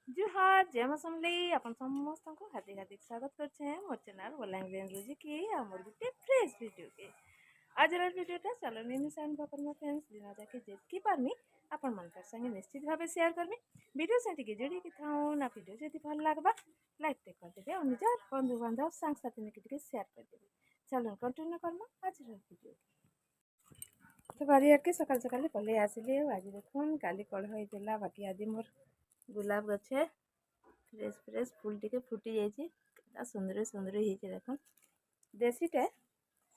जुहार जय मां समलेई आपन समस्त को हार्दिक हार्दिक स्वागत करछे मोर चैनल बलांगीर रोजी की हमर गुटे फ्रेश वीडियो के आज वीडियोटा चलो निमिषान बापर फ्रेंड्स दिन जाके जेतकी पारमी आपन मन कर संगे निश्चित भाव शेयर करमी वीडियो से के जोड़ी की थाउ ना वीडियो जदी भल लागबा लाइक टे कर देबे और निजार बंधु बांधव संग साथी ने के शेयर कर देबे चलो कंटिन्यू करम आज वीडियो तो बारी आके सकाल सकाल पले आसिले आज देखुन काली कढ़ होइतला बाकी आज मोर गुलाब गछे फ्रेश फ्रेश फूल टिके फुटी जाइए सुंदर सुंदर ही देख देसीटा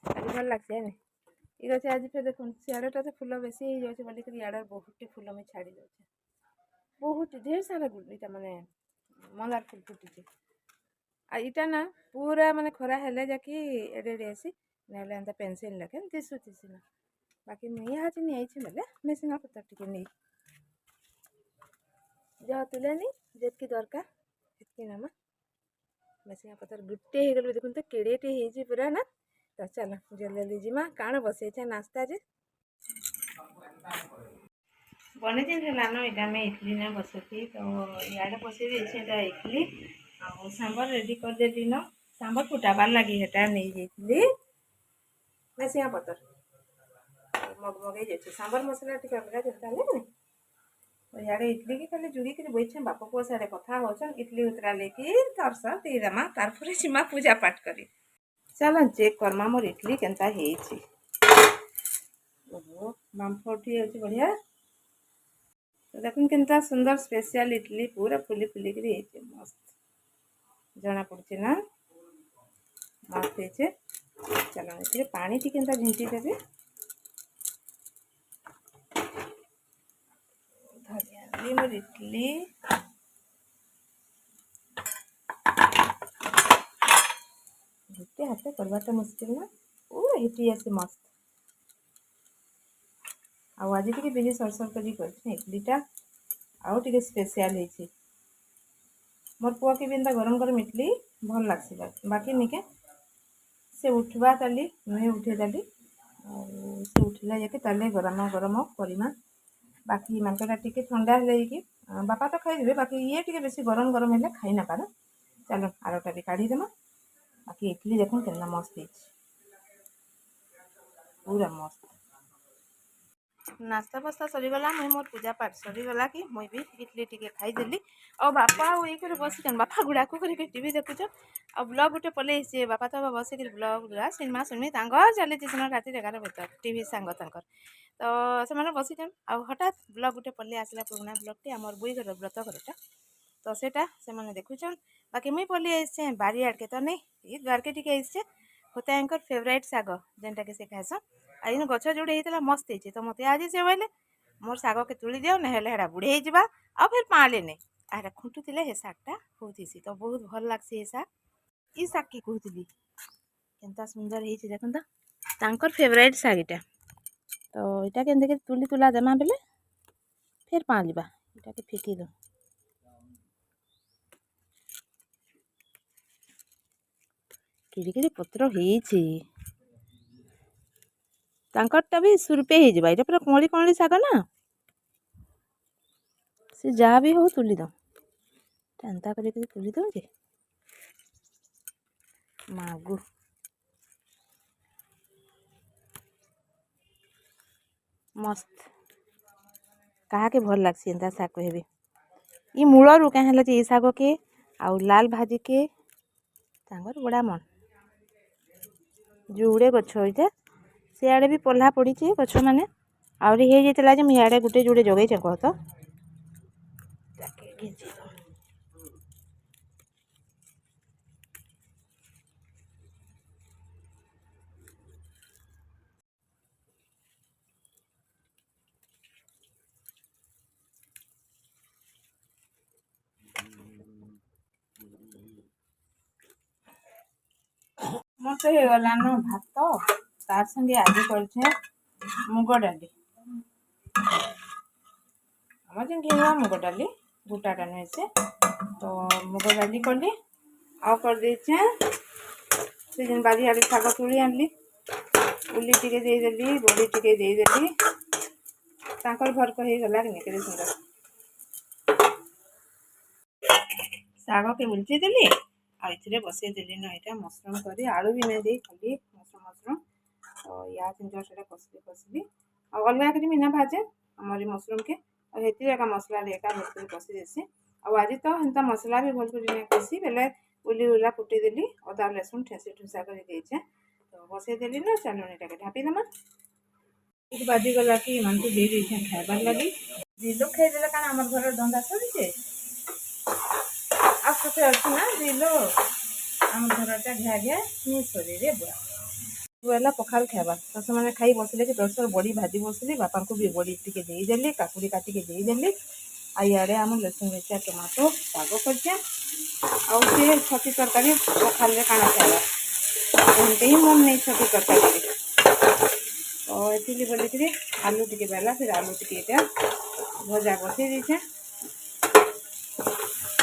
आज भल लगे ये गचे आज फिर देख सियाड़टा तो फूल बेसी हो जाए बोलिक इाड़ बहुत फूल मुझे छाड़ी जाऊे बहुत ढेर सारा इटा मानने मंदार फूल फुटी आईटा ना पूरा माने खरा हेले जाकि एडे एडे आसी ना एंता पेंसिल लगे दिशुसी ना बाकी मुझे आज नहीं बोले मेसिंगा पतर टिके नहीं जहाँ तुले नहीं जितकी दरकार इतकी नामा मेसिंगा पतर गुट्टे हो गल देखते केड़ेटे हो पूरा ना तो चलो जल्दी जल्दी जीमा काण बसई नास्ता जे बने दिन इटा मैं इडली ना बसती तो इे बसई देटा इडली आ सांबर रेडी कर देली न सांबर फुटाबार लगी हेटा नहीं जाइली मेसिंगा पतर मगमगे जाए सांबर मसला टी अलग देता यारे इडली की खाली जुड़ी कर बैठे बाप पुआ सारे कथा होचन इडली उतरा लेके तरसा देमा तारपरे सीमा पूजा पाठ करी चलो चेक करमा मोर इडली केनता हेछि ओहो बाम्फटी अछि बढ़िया तो देखुन केनता सुंदर स्पेशल इडली पूरा फुली फुली करी हेछि मस्त जना पड़छि ना मस्त हेछि चलो इतरे पानी टी केनता झिंटी देबे धनिया मोर इडली गोटे हाथ करवाटा मुश्किल ना पूरा हिटी आसे मस्त आज टी बिजी सरसर कर इडलीटा आउ टे स्पेशल है मोर पुआ के भी गरम गरम इडली भल लग्सी बाकी निके से उठवा ताली नुहे उठे ताली से उठला जाके ताले गरम गरम करमा बाकी मांकटा टी ठंडा है बापा तो खाईदे बाकी ये टी बेसी गरम गरम है खाई ना पारे चलो आरटा भी काढ़ीदेमा बाकी इडली देखो के मस्त है पूरा मस्त नास्ता फास्ता सरीगला मुझे मोर पूजा पाठ सरीगला कि मुझे भी इडली टी खाईदेली और बापा ये बस बापा गुड़ाक करके टीवी देखुच और ब्लग गोटे पलि बापा तो बस ब्लग सिनेमा सुनमी चली सीना रात 11 बजे टीवी सांग तो से बसी हठात ब्लग गोटे पलि आसला पुराना ब्लगटी आम बुई घर व्रत घरटा तो सेटा से देखुचन बाकी मुई पलि आसे बारी आड़के तो नहीं ये द्वारके टी आसे होता है फेवरेट शाग जेनटा कि से खाएस आई गच जोड़े होता मस्त है तो मत आज से बोले मोर शाग के तुली दियो ना बुढ़े जा आ फिर पाले नहीं आटा खुंटुले हे शागटा होती तो बहुत भल लग्सी ये शाग ई शाग की कहती केनता सुंदर है देखो तो फेवरेट शाग इटा तो इटा के तुली तुला देमा बेले फिर पालिबा इटा के फेंकी दो किड़ी पत्र होता भी सुरपे हो ये पूरा कौड़ी कौड़ी शाग ना से जहाँ भी हो तुली दो एंता कर तुली दो जे मागु मस्त कहा के भल लग्सी एंता शाग कहबे ये मूलरू क्या है ये शाग के आउ लाल भाजी के बड़ा मन जुड़े गछ होता सियाड़े भी पल्हा पड़ी गछ मैंने आहरी हो जाता मुझे गोटे जोड़े जगै कह तो मत होगलान भात तार संगे आज कर मुग डाली आम जो घिवा मुग डाली गोटाटा नुहे से तो मुग डाली कली आउ कर से जन बारी आड़े शाग तुली आनली उली टिके देदेली बड़ी टिके देदेली भरक हो गला कि सुंदर शाग के उल्टी देली आइथिरे बसई देली न एटा मशरूम करी आलू भी नहीं दे खाली मशरूम तो या जस्ट कसली अलग करी मीना भाजे हमारी मशरूम के और हेती एका मसला एका भल कषि देसी आज तो हेन्ता मसला भी भल कर कषि बेले उली उला कुटी देली अदा लहसुन ठेसी ठुसा कर देचे तो बसई देली ना चालुनीटा के ढापी देमा एक बाजी गला कि मान को दे देछे खाइबार लगी दिलो खाई देला कारण हमर घर धंदा सरीचे आज तो अच्छी ना दिलो आम घरटा घिया घिया मिस रे बुआ बुआला पखाल खाइबा तो से खाई बसले कि दसर बड़ी भाजी बसली बापा को भी बड़ी टिके देदेली काकुड़ी काटिके देदेली आइे आम लसुन मिर्चा टमाटो शाग कर छती तरकारी पखाल काଣା खाइबा एमती ही मन नहीं छती तरकारी तो ये बोलिकी आलू टिके बेला फिर आलू टिके भजा बसई देछे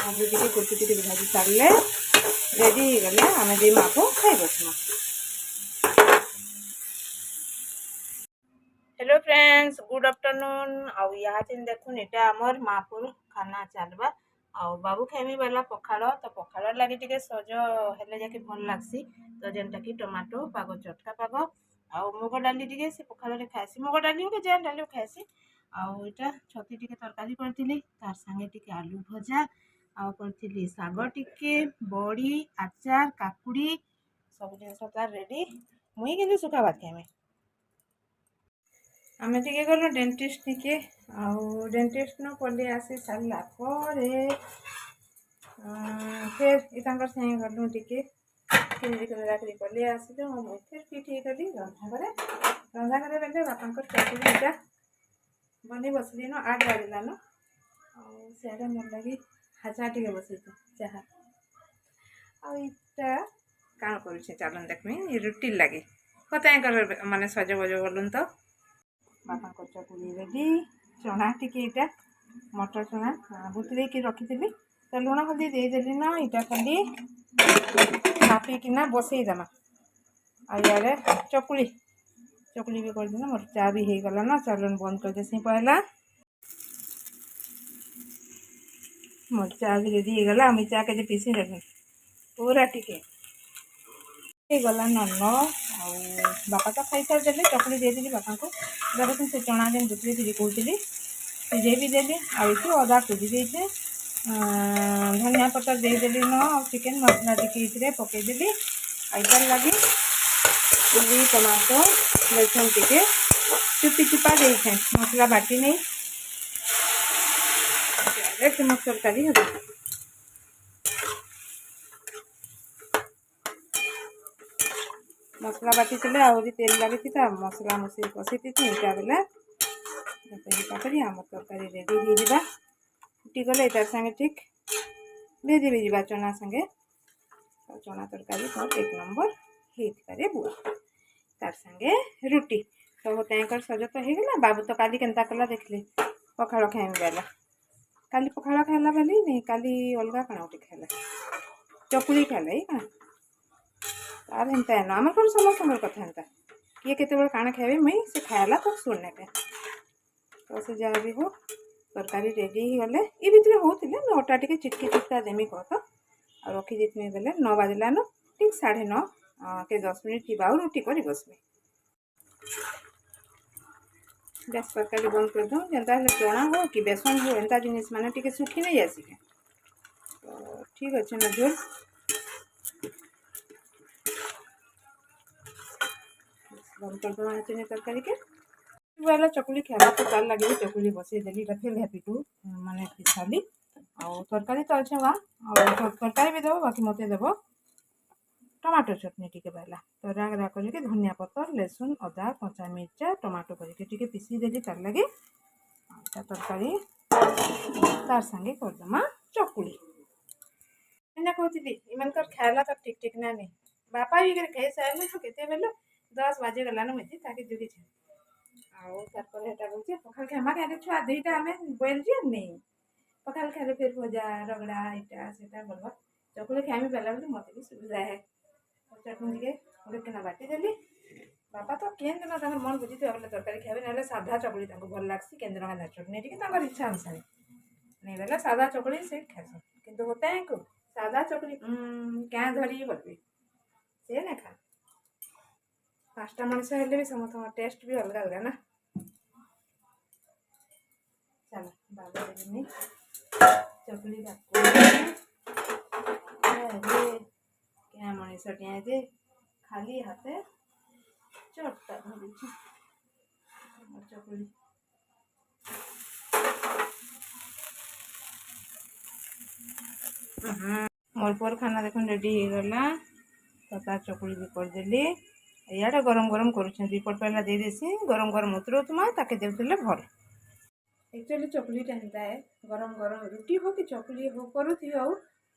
आलू टिके कुटी कुटी भाजी सारे रेडी गले आम दी माँ को खाई बसमा। हेलो फ्रेंड्स गुड आफ्टरनून आउ यहाँ देखुन एटा आमर मापुर खाना चलवा आउ बाबू खाइमी बेला पखाड़ तो पखाड़ लगे टे सज हेले जाके भल लगसी तो जेनटा कि टमाटो पाग चटका पाग आउ मुग डाली टे से पखाड़ खाएसी मुग डाली के जेन डाली खाएसी आउ इटा छती टे तरकारी करथिली तार संगे टे आलू भजा आउ करथिली साग टिके बड़ी आचार काकुड़ी सब जिनस तार रेडी मुई किंतु सुखा भात खाइमी आम टे गलु डेंटिस्ट टिके आउ डेंटिस्ट न पलि आसी सारा पर फिर इतर सागे गलु टिके किरी पलि आसलु मुझे फिर पिठी कली रंधा करे बेले बापा चटनीटा बनी बसली न 8 बजलान आड़े मोर लगी हाचा टे बसई चाह आईटा काण कर चलन देखमी रुटी लगे कत माने सज बज गलुन तो बापा चटनी रेडी चना टिके इटा मटर चना बुतरे की रखी थी तो लुण हल्दी देदेली ना इटा खाली छापिकिना बसई देमा आड़े चकुली चकुली भी कर देना मोर चा भी हो गला ना चलन बंद कर देसी पहला मोर चा भी रेडी हो गला चा के पीसी रखी पूरा टिके गला नन बापा तो खाई सारी देली चकुली देदेली बापा को देखो से चना जेन बुतरी थी कहती सीझे भी देली आई अदा कुदी देचे धनिया पत्तर देदेली न चिकेन मसला टिके पकईदेली आईटार लगी उल्ली टमाटो लहसुन टिके चुपी चुपा देखे मसला बाटी नहीं तरकारी हम मसला बाटी थे आहरी तेल लगी था मसला मसली कषी थी इटा बेले आम तरकारी रेडी हो जावा फुटी गले तार संगे ठीक भेजी भी जावा चना संगे चना तरकारी तो 1 नंबर हो बुआ तार संगे रुटी तो होता सज तो हो गला बाबू तो काली केनता कला देखले पखाड़ खाइम बेला काली पखाड़ खाला बेली नहीं काली अलग कण गोटे खाला चकुली खाला ही तार हेन्ता है आम कौन समस्त कथा हेन्ता किए केत काण खाए मुई से खाला तो शुणने तो से जहाँ भी हो तरकारी रेडी हो गले ये भितर होते मैं अटा टे चिटकी चिटका देमी कह तो और रखी देती बेले 9 बजलान ठीक 9:30 के 10 मिनट थी रुटी कर बसमी गैस तरकारी बंद कर दूँ जेनता चना हो कि बेसन हो एंता जिनिस माने टिके सुखी नहीं आसिके तो ठीक अच्छे नजर बंद कर दूँ चने तरकारी के वाला चकुली खावा तो तार लगे चकुली बसई देली फिर हैप्पी माने पिछाली और तरकारी तो अच्छे वहाँ तरकारी भी देव बाकी मत देव टमाटो चटनी टिके पहला तो राग राग करके धनिया पत्तर लहसुन अदा कचा मिर्चा टमाटो करके पीसी देली तार लगे तरकारी तार संगे करदमा चकुली कहती इन खाला तो ठीक ठीक ना बापा भी खाई सारे तो केते बेले 10 बजे गलान मुझे ताकि जुड़ी आउे पखाल खामा क्या छुआ दुईटा आम बोल नहीं पखाल खाले फिर भजा रगड़ा इटा से बोल चकुली खाइमी बेला बोले मत भी सुविधा है चटनी टे गोटे बाटी देली बापा तो केन दिन मन बुझी बोले तरकारी खाए ना साधा चकुली भल लग्सी केन्द्र चटनी टे इच्छा अनुसार नहीं बोला सादा चकली से खाएं किंतु होता है को सादा चकली क्या धरी बोलबे से ना खा पाँचटा मनुष्य हेल्ले भी समस्त टेस्ट भी अलग अलग ना चलो बाबा देनी चकली क्या मनुष्य टिया जे खाली हाथे चोटा धरी चकली मोर पर खाना देखो रेडी हो गला तता चकुली भी करदेली इे गरम गरम कर पहला दे देसी गरम गरम उतरतमा ताके देते भल एक्चुअली चकुलीटा हेन्ता है गरम गरम रुटी हो कि चकुली हो करुथी आउ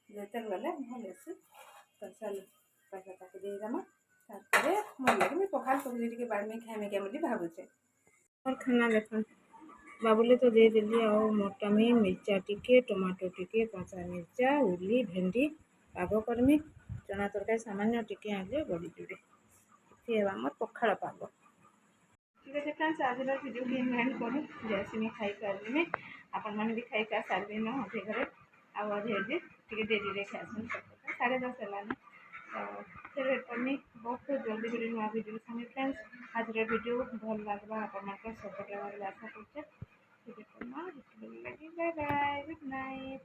देते गले भल आसे तो चल पैसा ताके देदेमा तारपरे मोर लगे मुझे पखाल पकड़ी टे बाड़ में खाएमे क्या बोली भावुचे और खाना देख बाबुले तो दे देली और मोटा में मिर्चा टिके टमाटो टिके कचा मिर्चा उर्ली भेंडी पाग करमी चना तरकारी सामान्य टिके आने बड़ी जुड़े ये आम पखाड़ पाग ठीक है फ्रेंड्स आज वीडियो की एंड करूँ जैसे मैं खाई सारे आपण मैंने भी खाई का सारे न अधे घरे आधे अधे टे डेरी खासन 10:30 है तो फिर वेट करनी बहुत जल्दी वीडियो नुआ वीडियो सामने फ्रेंड्स आज वीडियो भल लगवा आपण सपोर्ट आशा करते लगे बाय बाय गुड नाइट।